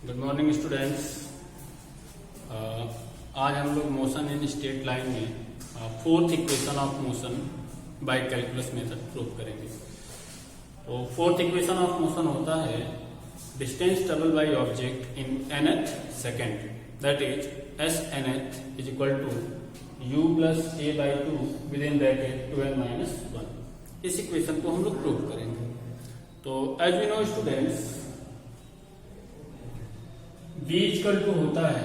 Good morning students. आज हम लोग मोशन इन स्ट्रेट लाइन में fourth equation of motion by calculus method prove करेंगे। तो फोर्थ इक्वेशन ऑफ मोशन होता है distance travel by object in nth second, that is s nth is equal to u plus a by two with in bracket 2n-1। इस इक्वेशन को हम लोग prove करेंगे। तो as we know students, v equal to होता है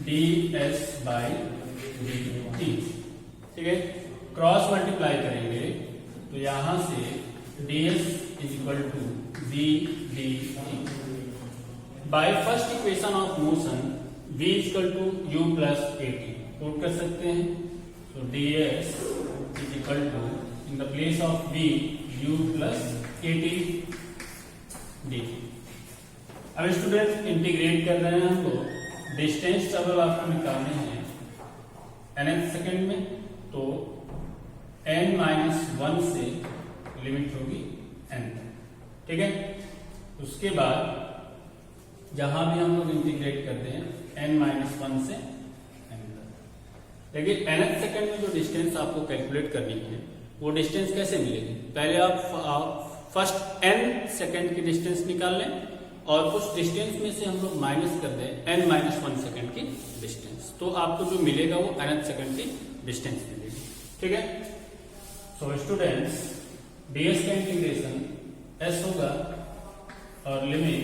ds by dt, ठीक है। क्रॉस मल्टीप्लाई करेंगे तो यहां से ds is equal to v dt। By first equation of motion v equal to u plus at put कर सकते हैं। तो ds is equal to in the place of v u plus at dt। अब student integrate कर रहे हैं हम लोग। डिस्टेंस ट्रेवल आपको निकालने हैं nth सेकेंड में, तो n-1 से लिमिट होगी n तक, ठीक है। उसके बाद जहां भी हम लोग इंटीग्रेट करते हैं n-1 से n तक। देखिए nth सेकेंड में जो डिस्टेंस आपको कैलकुलेट करनी है वो डिस्टेंस कैसे मिलेगी। पहले आप फर्स्ट n सेकेंड की डिस्टेंस निकाल लें और उस डिस्टेंस में से हम लोग माइनस कर दें n-1 सेकेंड की डिस्टेंस, तो आपको जो मिलेगा वो nth सेकेंड की डिस्टेंस मिलेगी, ठीक है। सो स्टूडेंट्स, ds का इंटीग्रेशन s होगा और लिमिट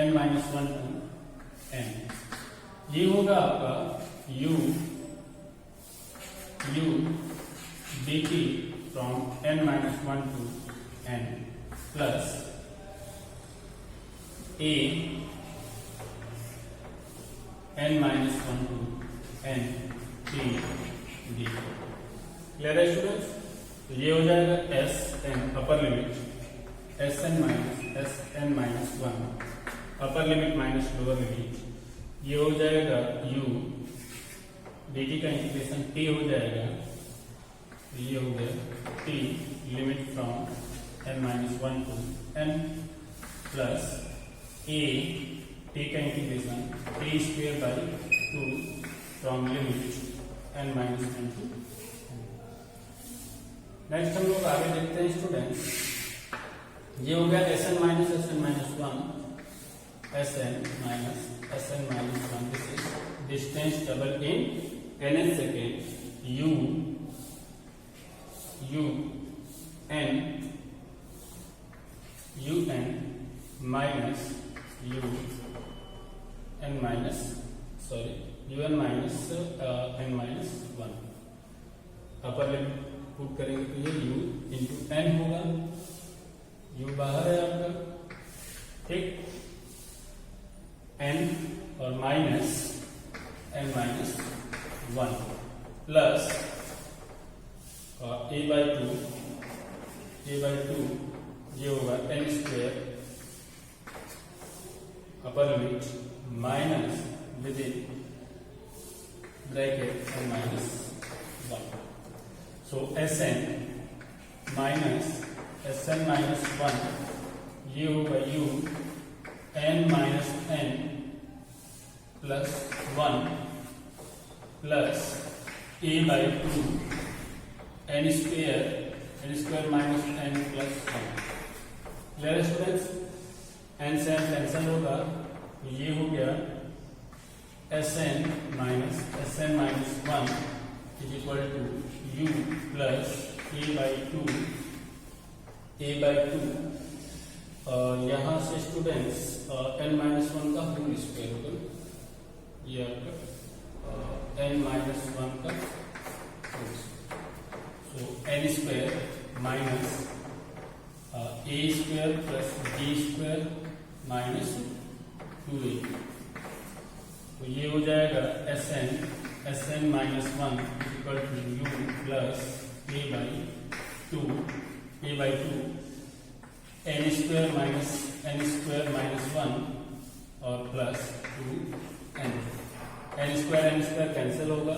n-1 टू n, ये होगा आपका u dt from n-1 to n plus a n-1 to n t d। Clear है स्टूडेंट्स। तो ये हो जाएगा s n upper limit s n-1 upper limit minus lower limit, ये हो जाएगा u dt का इंटीग्रेशन t हो जाएगा, ये हो गया t limit from n-1 to n plus a t का integration t square by 2 from limit n-1 to. Next हम लोग आगे देखते हैं स्टूडेंट्स। ये हो गया sn minus sn minus 1, sn minus 1, this is distance travel in nth second u n minus un minus n-1 upper limit put करेंगे तो ये u इंटू n होगा। u बाहर है आपका, ठीक, n और minus n-1 plus a by to ये होगा n square upper limit minus with in bracket n-1। So sn minus sn-1 ये होगा u n-n plus 1 plus a by two n square minus n plus 1। Clear students. n से n cancel होगा, ये हो गया sn minus 1 is equal to u plus a by two और यहाँ से स्टूडेंट्स n-1 का होल स्क्वायर होगा, ये आपका n-1 का whole. So n square minus a square plus b square minus 2a, तो ये हो जाएगा sn minus 1 equal to u plus a by two n square minus 1 और plus 2n। n square cancel होगा,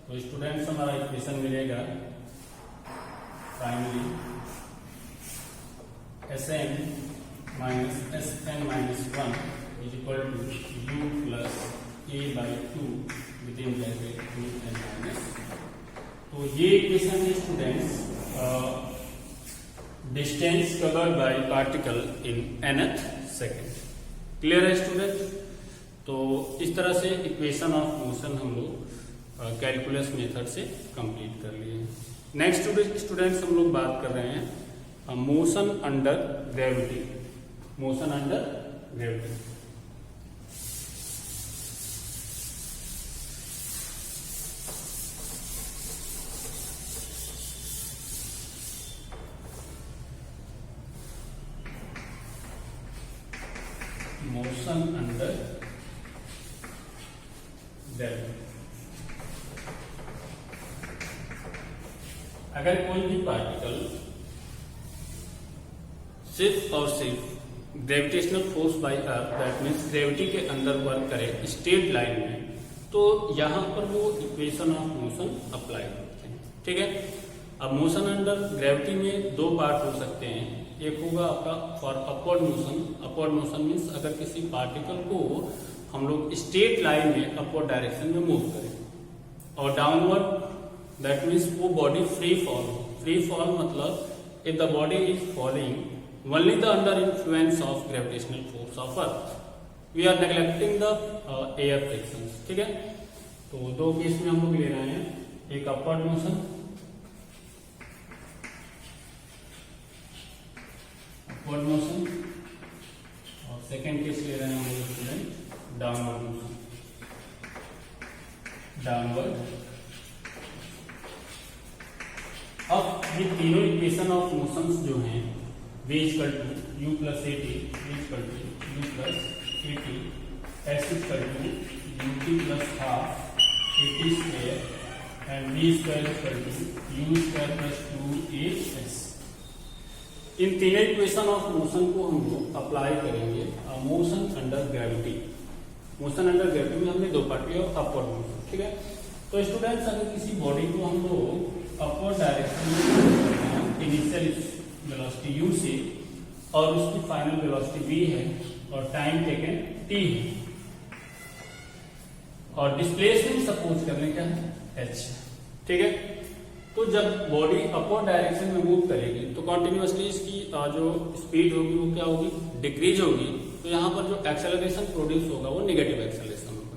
तो स्टूडेंट्स हमारा equation मिलेगा finally Sn minus Sn minus 1 is equal to u plus a/2 with in bracket 2n minus. तो ये equation है students distance covered by particle in nth second. Clear है student? तो इस तरह से इक्वेशन ऑफ मोशन हम लोग कैलकुलस मेथड से कंप्लीट कर लिए हैं। नेक्स्ट स्टूडेंट्स हम लोग बात कर रहे हैं motion under gravity. Motion under gravity motion under gravity. अगर कोई भी पार्टिकल सिर्फ और सिर्फ gravitational force by earth that means gravity के अंदर वर्क करे स्ट्रेट लाइन में, तो यहां पर वो इक्वेशन ऑफ मोशन अप्लाई करते हैं। ठीक है, अब मोशन अंडर ग्रेविटी में दो पार्ट हो सकते हैं। एक होगा आपका for upward motion. Upward motion means अगर किसी पार्टिकल को हम लोग स्ट्रेट लाइन में अपवर्ड डायरेक्शन में मूव करें, और डाउनवर्ड दैट मीन्स वो body free fall. Free fall मतलब if the body is falling only the under influence of gravitational force of earth, we are neglecting the air friction. ठीक है, तो दो case में हम लोग ले रहे हैं, एक अपवर्ड मोशन और सेकेंड केस ले रहे हैं हम लोग स्टूडेंट डाउनवर्ड मोशन। डाउनवर्ड। अब ये तीनों इक्वेशन ऑफ मोशंस जो हैं v equal to u plus a t, v equal to u plus a t, s equal to ut plus half a t square and v square equal to u square plus 2as। इन तीनों equation of motion को हम लोग apply करेंगे motion under gravity. Motion under gravity में हमने दो part लिया, अपवर्ड मोशन। ठीक है, तो स्टूडेंट्स अगर किसी बॉडी को हम लोग अपवर्ड डायरेक्शन में इनिशियल वेलोसिटी u से और उसकी फाइनल वेलोसिटी v है और टाइम टेकन t है, और डिस्प्लेसमेंट सपोज करने का है h। ठीक है, तो जब बॉडी अपवर्ड डायरेक्शन में मूव करेगी तो कॉन्टिन्यूअसली इसकी जो स्पीड होगी वो क्या होगी, डिक्रीज होगी। तो यहाँ पर जो एक्सेलरेशन प्रोड्यूस होगा वो नेगेटिव एक्सेलरेशन होगा।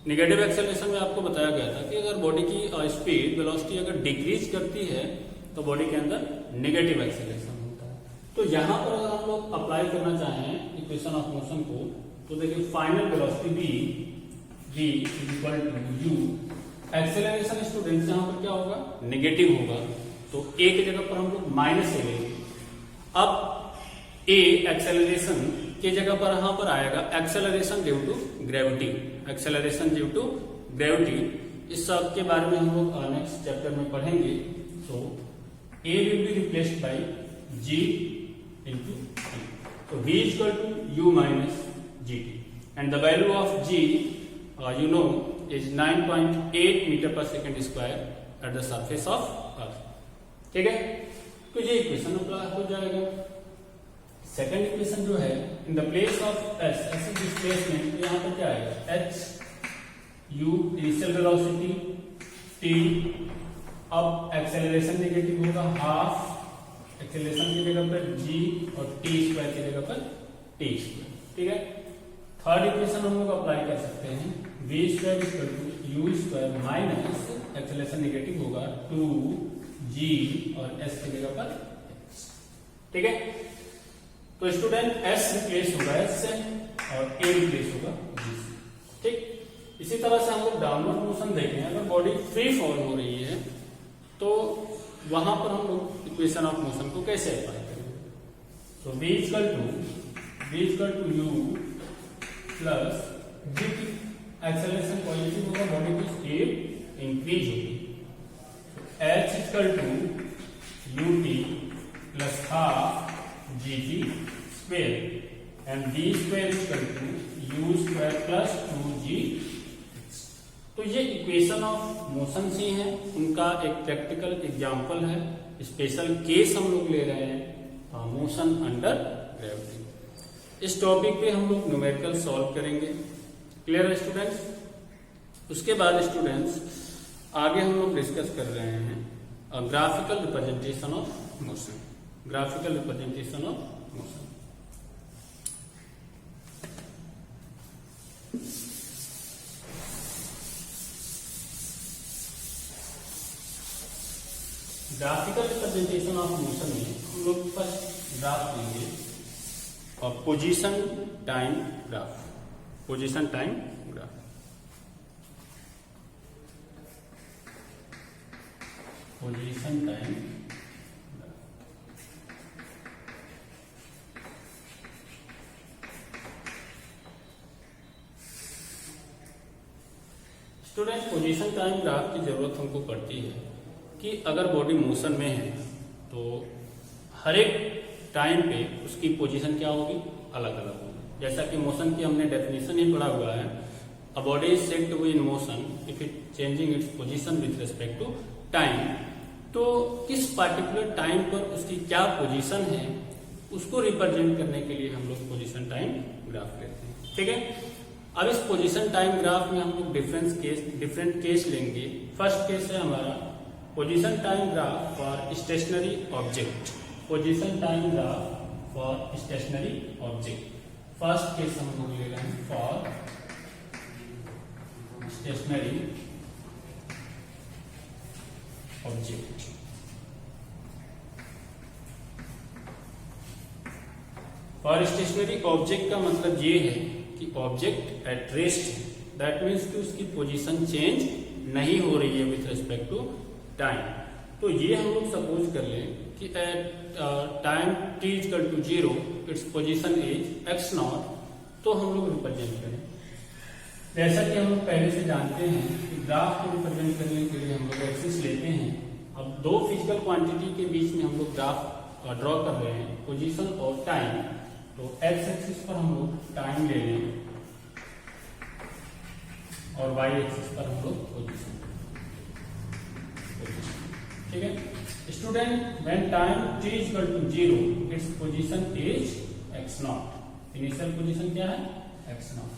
नेगेटिव एक्सेलरेशन में आपको बताया गया था कि अगर बॉडी की स्पीड वेलोसिटी अगर डिक्रीज करती है तो बॉडी के अंदर नेगेटिव एक्सेलरेशन होता है। तो यहाँ पर अगर हम लोग अप्लाई करना चाहें इक्वेशन ऑफ मोशन को, तो देखिए final velocity v equal to u, acceleration students यहाँ पर क्या होगा, नेगेटिव होगा। तो a की जगह पर हम लोग माइनस ए लेंगे। अब a एक्सेलरेशन की जगह पर यहां पर आएगा acceleration due to gravity. Acceleration due to gravity, इस सब के बारे में हम लोग नेक्स्ट चैप्टर में पढ़ेंगे। तो a will be replaced by g into t। तो v equal to u minus gt and the value of g you know is 9.8 metre per second square at the surface of earth. ठीक है, तो ये equation apply हो जाएगा। Second equation जो है इन the place of s, ऐसे displacement, तो यहाँ पर क्या आएगा h u initial velocity t। अब एक्सेलरेशन नेगेटिव होगा, हाफ एक्सेलरेशन की जगह पर g और t स्क्वायर की जगह पर t स्क्वायर। ठीक है, थर्ड इक्वेशन हम लोग अप्लाई कर सकते हैं, v square equal to u square minus acceleration negative होगा 2g और s की जगह पर x। ठीक है, तो स्टूडेंट s रिप्लेस होगा s से और a रिप्लेस होगा g से। ठीक, इसी तरह से हम लोग डाउनवर्ड मोशन देखें, अगर बॉडी फ्री फॉल हो रही है तो वहां पर हम लोग इक्वेशन ऑफ मोशन को कैसे अप्लाई करेंगे। तो v equal to u plus gt, acceleration positive होगा, बॉडी की स्पीड इंक्रीज होगी। h equal to ut plus half gt square and v square equal to u square plus 2g। तो ये equation of motion ही है, उनका एक practical example है, special case हम लोग ले रहे हैं मोशन अंडर ग्रेविटी। इस टॉपिक पे हम लोग न्यूमेरिकल सॉल्व करेंगे। क्लियर है स्टूडेंट्स? उसके बाद स्टूडेंट्स आगे हम लोग डिस्कस कर रहे हैं graphical representation of motion. Graphical representation of motion. Graphical representation of motion में हम लोग फर्स्ट ग्राफ लेंगे और position time graph. Position time graph. Position time graph. Student position time graph की जरूरत हमको पड़ती है कि अगर बॉडी मोशन में है तो हर एक टाइम पे उसकी पोजीशन क्या होगी, अलग अलग होगी। जैसा कि मोशन की हमने डेफिनेशन ही पढ़ा हुआ है, a body is said to be in motion if it changing its position with respect to time. तो किस पार्टिकुलर टाइम पर उसकी क्या पोजीशन है उसको रिप्रेजेंट करने के लिए हम लोग पोजीशन टाइम ग्राफ लेते हैं। ठीक है, अब इस पोजीशन टाइम ग्राफ में हम लोग डिफरेंट केस लेंगे। फर्स्ट केस है हमारा position time graph for stationary object. Position time graph for stationary object. First case हम लोग ले रहे हैं for stationary object. For stationary object का मतलब ये है कि ऑब्जेक्ट एट रेस्ट है, दैट मीन्स कि उसकी पोजीशन चेंज नहीं हो रही है विथ रिस्पेक्ट टू टाइम। तो ये हम लोग सपोज कर लें कि at time t equal to 0 it's position is x naught. तो हम लोग रिप्रेजेंट करें जैसा कि हम लोग पहले से जानते हैं कि ग्राफ को रिप्रेजेंट करने के लिए हम लोग एक्सिस लेते हैं। अब दो फिजिकल क्वांटिटी के बीच में हम लोग ग्राफ ड्रॉ कर रहे हैं, पोजीशन और टाइम। तो x एक्सिस पर हम लोग टाइम ले लें और y एक्सिस पर हम लोग पोजीशन। ठीक है student, when time t equal to 0 it's position is x naught. Initial position क्या है, x नॉट।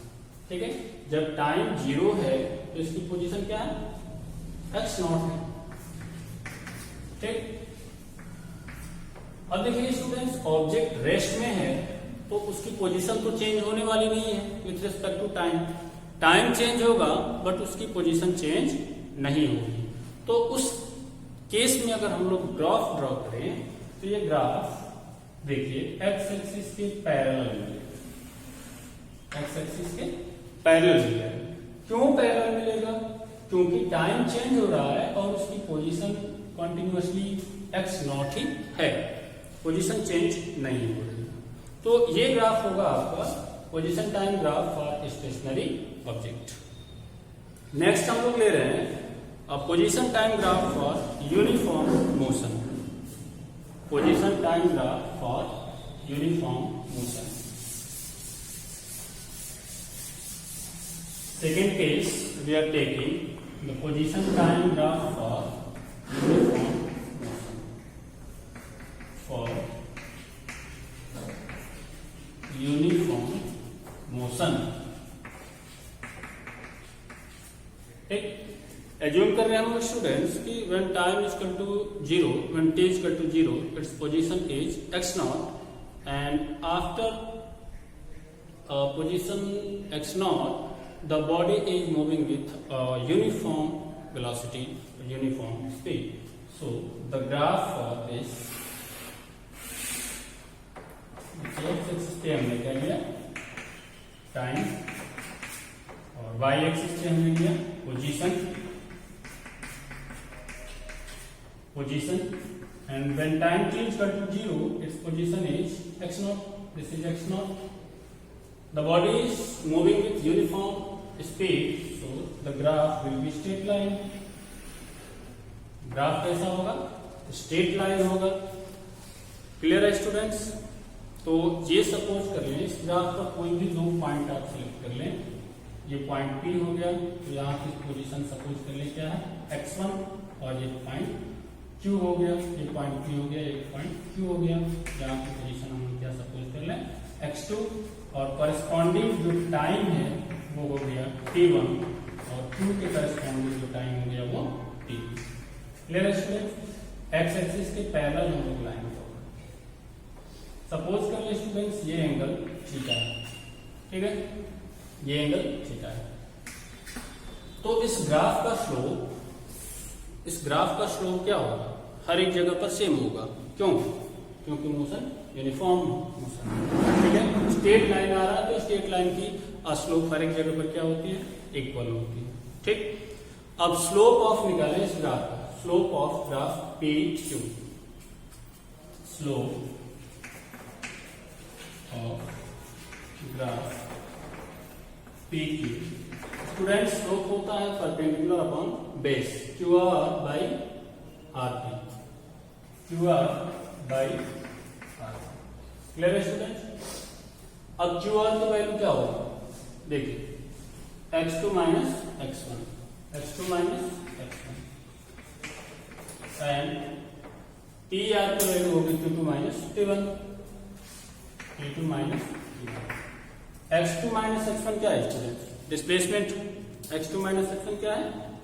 ठीक है, जब टाइम 0 है तो इसकी पोजीशन क्या है, x नॉट है। ठीक, अब देखिए स्टूडेंट्स, ऑब्जेक्ट रेस्ट में है तो उसकी पोजीशन तो चेंज होने वाली नहीं है with respect to time. Time change होगा बट उसकी पोजीशन चेंज नहीं होगी। तो उस केस में अगर हम लोग ग्राफ ड्रॉ करें तो ये ग्राफ देखिए एक्स एक्सिस के पैरेलल मिलेगा। एक्स एक्सिस के पैरेलल मिलेगा। क्यों पैरेलल मिलेगा? क्योंकि टाइम चेंज हो रहा है और उसकी पोजीशन कंटिन्यूअसली एक्स नॉट ही है, पोजीशन चेंज नहीं हो रही। तो ये ग्राफ होगा आपका position time graph for stationary object. Next हम लोग ले रहे हैं position time graph for uniform motion. Position time graph for uniform motion. Second case we are taking the position time graph for uniform motion. For uniform motion. ठीक, assume कर रहे हैं हम स्टूडेंट्स कि when time is equal to 0, when t is equal to 0 it's position is x naught and after position x not the body is moving with uniform velocity, uniform speed. So the graph for this x axis पे हमने क्या लिया, time, और y axis पे हमने लिया position. And when time t is equal to 0 its position is x naught. This is x naught. The body is moving with uniform speed, so the graph will be straight line. Graph कैसा होगा, straight line होगा। Clear है students? तो ये suppose कर लें इस graph पर कोई भी दो पॉइंट आप सिलेक्ट कर लें। ये पॉइंट P हो गया, तो यहाँ की पोजीशन सपोज कर लें क्या है, x1, और ये पॉइंट Q हो गया, ये पॉइंट P हो गया, एक पॉइंट Q हो गया। यहाँ की पोजीशन हम क्या सपोज कर लें, x2 और कॉरेस्पॉन्डिंग जो टाइम है वो हो गया t1 और q के कॉरेस्पॉन्डिंग जो टाइम हो गया वो t2। क्लियर है स्टूडेंट्स? एक्स एक्सिस के पैरेलल हम लोग लाइन को सपोज कर ले स्टूडेंट्स ये एंगल थीटा है, ठीक है, ये एंगल थीटा है। तो इस ग्राफ का स्लोप क्या होगा? हर एक जगह पर सेम होगा। क्यों? क्योंकि मोशन यूनिफॉर्म मोशन, ठीक है। स्ट्रेट लाइन आ रहा है तो स्ट्रेट लाइन की स्लोप हर एक जगह पर क्या होती है? इक्वल होती है, ठीक। अब स्लोप ऑफ निकालें इस ग्राफ का, slope of graph P Q, slope of graph P Q. Student slope होता है perpendicular upon base Q R by R P, Q R by R. Clear है स्टूडेंट? अब क्यू आर की value क्या होगा? देखिए x2 minus x1, x2 minus x1 and T R की value होगी Q2 minus T1, T2 minus T1। x2 minus x1 क्या है student? Displacement. x2 minus x1 क्या है?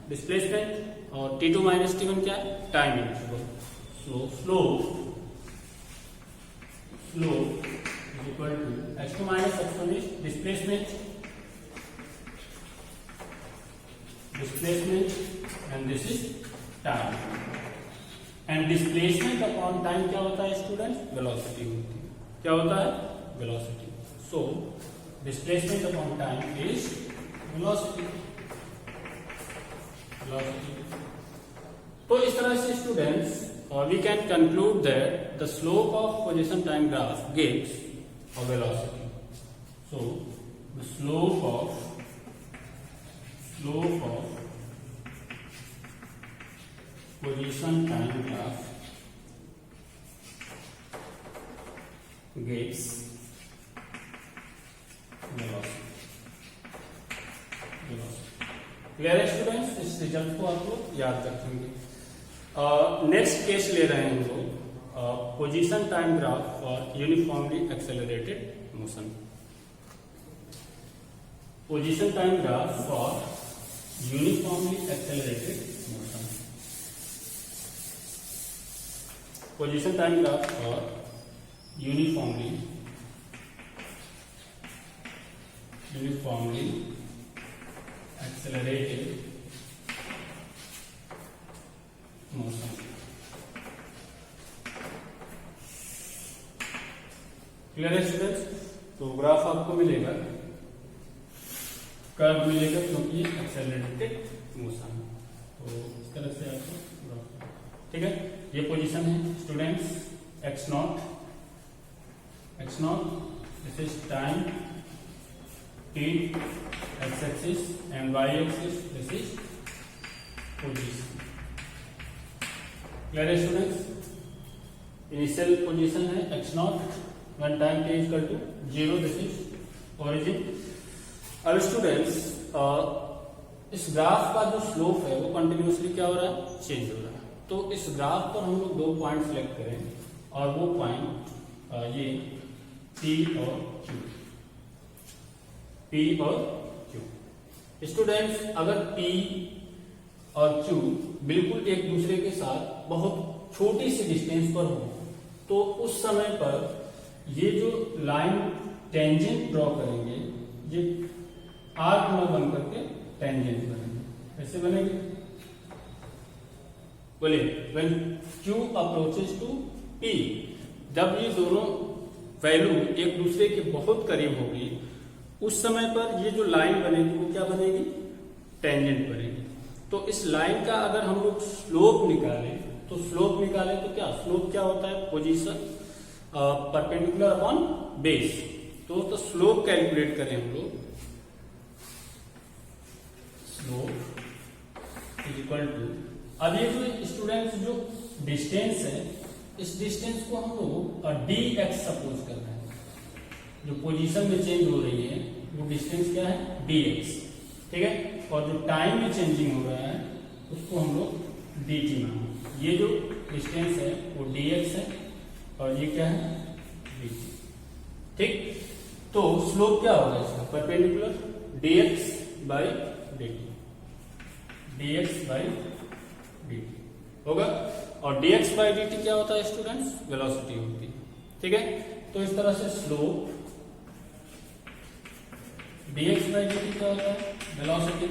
डिस्प्लेसमेंट। और T2 माइनस T1 क्या है? Time interval. So slope is equal to x2 minus x1 is displacement and this is time, and displacement upon time क्या होता है स्टूडेंट? वेलोसिटी होती है। क्या होता है? Velocity. So displacement upon time is velocity। तो इस तरह से students we can conclude that the slope of position time graph gives a velocity. So the slope of position time graph gives velocity। Clear है students? इस result को आप लोग याद रखेंगे। नेक्स्ट केस ले रहे हैं हम लोग position time graph for uniformly accelerated motion. Position time graph for uniformly accelerated motion. Position time graph for uniformly accelerated motion. Clear है स्टूडेंट्स? तो ग्राफ आपको मिलेगा, कर्व मिलेगा क्योंकि एक्सेलरेटेड मोशन। तो इस तरह से आपको ग्राफ, ठीक है। ये पोजीशन है students x0, this is time t, x axis and y axis, this is position. Clear है स्टूडेंट्स? इनिशियल पोजीशन है x0 when time t equal to 0, this is origin. अब स्टूडेंट्स इस ग्राफ का जो स्लोप है वो continuously क्या हो रहा है? चेंज हो रहा है। तो इस ग्राफ पर हम लोग 2 पॉइंट सिलेक्ट करें और वो पॉइंट ये P और Q। स्टूडेंट्स अगर P और Q बिल्कुल एक दूसरे के साथ बहुत छोटी सी डिस्टेंस पर हो तो उस समय पर ये जो लाइन टेंजेंट ड्रॉ करेंगे ये आर्क में बन करके टेंजेंट बनेंगे। कैसे बनेंगे? बोलिए, when Q approaches to P, जब ये दोनों वैल्यू एक दूसरे के बहुत करीब होगी उस समय पर ये जो लाइन बनेगी वो क्या बनेगी? टेंजेंट बनेगी। तो इस लाइन का अगर हम लोग स्लोप निकालें तो स्लोप क्या होता है? Position perpendicular upon base. तो स्लोप कैलकुलेट करें हम लोग, स्लोप इज इक्वल टू, अब ये जो स्टूडेंट्स जो डिस्टेंस है इस डिस्टेंस को हम लोग dx सपोज कर रहे हैं। जो पोजीशन में चेंज हो रही है वो डिस्टेंस क्या है? dx, ठीक है। और जो टाइम में चेंजिंग हो रहा है उसको हम लोग dt माने। ये जो डिस्टेंस है वो dx है और ये क्या है? dt, ठीक। तो स्लोप क्या होगा इसका, perpendicular dx by dt, dx by dt होगा। और dx बाई dt क्या होता है स्टूडेंट्स, वेलोसिटी होती है। ठीक है, तो इस तरह से स्लोप dx बाई dt क्या होता है, वेलोसिटी।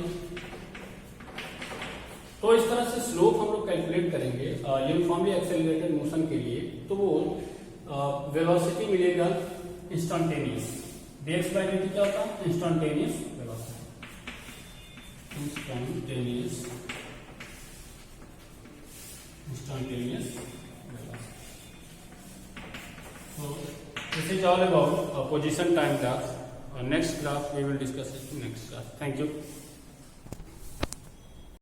तो इस तरह से स्लोप हम लोग कैलकुलेट करेंगे यूनिफॉर्मली एक्सेलरेटेड मोशन के लिए, तो वो वेलोसिटी मिलेगा इंस्टेंटेनियस। dx बाई dt क्या होता है, instantaneous velocity, instantaneous velocity. So this is all about position time graph. Next graph we will discuss it next class. Thank you.